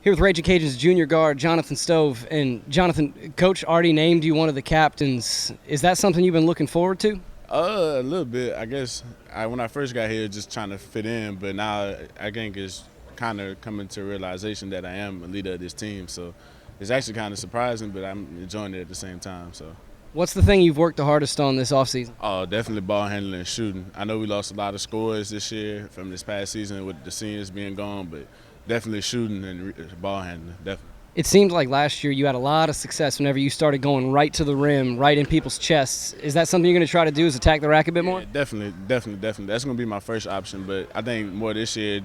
Here with Ragin Cajuns junior guard Johnathan Stove. And Jonathan, Coach already named you one of the captains. Is that something you've been looking forward to? A little bit, I guess. When I first got here, just trying to fit in, but now I think it's kind of coming to a realization that I am a leader of this team. So it's actually kind of surprising, but I'm enjoying it at the same time. So. What's the thing you've worked the hardest on this offseason? Oh, definitely ball handling and shooting. I know we lost a lot of scores this year from this past season with the seniors being gone, but definitely shooting and ball handling, definitely. It seemed like last year you had a lot of success whenever you started going right to the rim, right in people's chests. Is that something you're going to try to do, is attack the rack a bit more? Yeah, definitely. That's going to be my first option, but I think more this year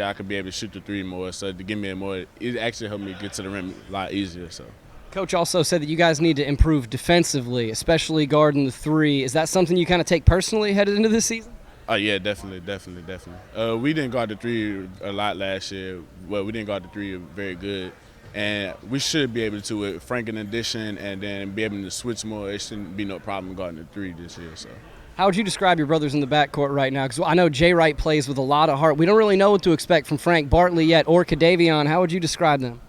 I could be able to shoot the three more, so to give me it actually helped me get to the rim a lot easier. So. Coach also said that you guys need to improve defensively, especially guarding the three. Is that something you kind of take personally headed into this season? Oh, yeah, definitely. We didn't guard the three a lot last year. Well, we didn't guard the three very good. And we should be able to with Frank in addition and then be able to switch more. It shouldn't be no problem guarding the three this year. So. How would you describe your brothers in the backcourt right now? Because I know Jay Wright plays with a lot of heart. We don't really know what to expect from Frank Bartley yet or Kadavion. How would you describe them?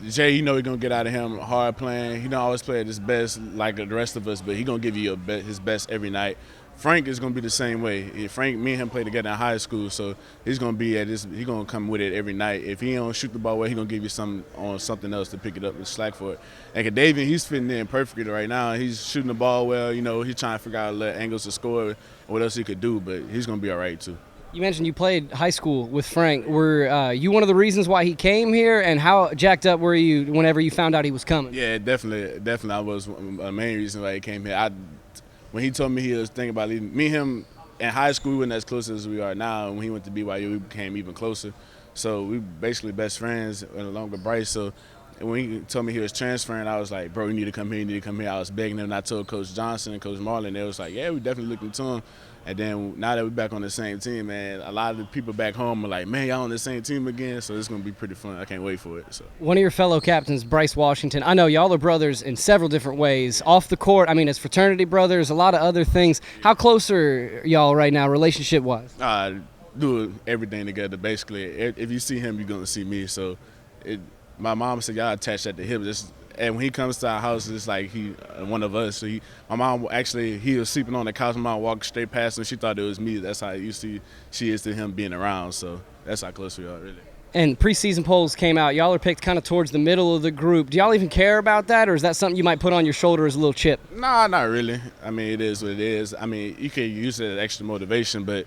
Jay, you know we're going to get out of him hard playing. He don't always play at his best like the rest of us, but he's going to give you his best every night. Frank is going to be the same way. Me and him played together in high school, so he's going to be he's going to come with it every night. If he don't shoot the ball well, he's going to give you something else to pick it up and slack for it. And Kadavion, he's fitting in perfectly right now. He's shooting the ball well. You know, he's trying to figure out little angles to score, what else he could do, but he's going to be all right too. You mentioned you played high school with Frank. Were you one of the reasons why he came here, and how jacked up were you whenever you found out he was coming? Yeah, definitely. I was a main reason why he came here. When he told me he was thinking about leaving, me and him in high school, we weren't as close as we are now. And when he went to BYU, we became even closer. So we basically best friends along with Bryce. So when he told me he was transferring, I was like, bro, you need to come here, I was begging him, and I told Coach Johnson and Coach Marlin, they was like, yeah, we definitely looked into him. And then now that we're back on the same team, man, a lot of the people back home are like, man, y'all on the same team again, so it's going to be pretty fun. I can't wait for it. So. One of your fellow captains, Bryce Washington, I know y'all are brothers in several different ways. Off the court, I mean, as fraternity brothers, a lot of other things. How close are y'all right now, relationship-wise? Do everything together, basically. If you see him, you're going to see me. So my mom said, y'all attached at the hip. And when he comes to our house, it's like he one of us. So my mom he was sleeping on the couch. My mom walked straight past him. She thought it was me. That's how she is to him being around. So that's how close we are, really. And preseason polls came out. Y'all are picked kind of towards the middle of the group. Do y'all even care about that, or is that something you might put on your shoulder as a little chip? Nah, not really. I mean, it is what it is. I mean, you can use it as extra motivation, but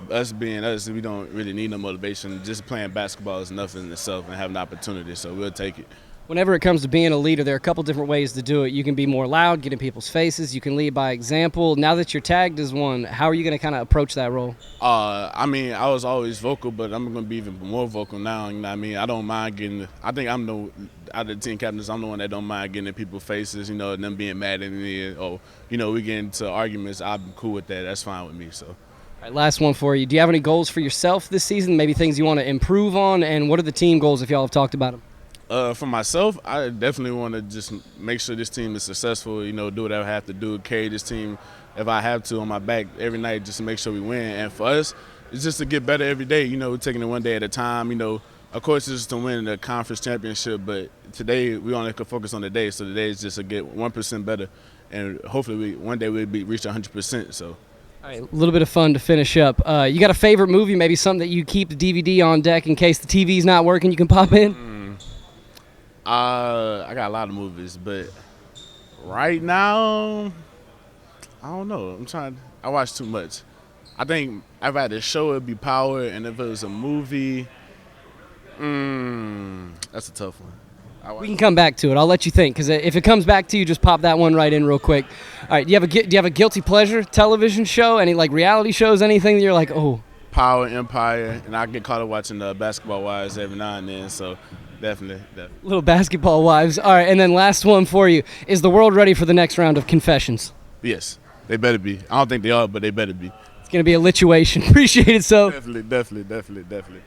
us being us, we don't really need no motivation. Just playing basketball is enough in itself and having an opportunity, so we'll take it. Whenever it comes to being a leader, there are a couple different ways to do it. You can be more loud, get in people's faces. You can lead by example. Now that you're tagged as one, how are you going to kind of approach that role? I mean, I was always vocal, but I'm going to be even more vocal now. You know what I mean? I don't mind getting – I think out of the team captains, I'm the one that don't mind getting in people's faces, you know, and them being mad at me. Or, you know, we get into arguments. I'm cool with that. That's fine with me, so. All right, last one for you. Do you have any goals for yourself this season, maybe things you want to improve on? And what are the team goals if y'all have talked about them? For myself, I definitely want to just make sure this team is successful, you know, do whatever I have to do, carry this team if I have to on my back every night just to make sure we win. And for us, it's just to get better every day, you know, we're taking it one day at a time. You know, of course, it's to win the conference championship, but today we only can focus on the day. So today is just to get 1% better, and hopefully one day we'll reach 100%. So. All right, a little bit of fun to finish up. You got a favorite movie, maybe something that you keep the DVD on deck in case the TV's not working, you can pop in? I got a lot of movies, but right now, I don't know. I watch too much. I think if I had a show, it'd be Power, and if it was a movie, that's a tough one. We can come back to it. I'll let you think, because if it comes back to you, just pop that one right in real quick. All right, do you have a guilty pleasure television show? Any like reality shows? Anything that you're like, oh? Power, Empire, and I get caught up watching Basketball Wives every now and then, so. Definitely. Little Basketball Wives. All right, and then last one for you. Is the world ready for the next round of confessions? Yes, they better be. I don't think they are, but they better be. It's going to be a lituation. Appreciate it, so. Definitely.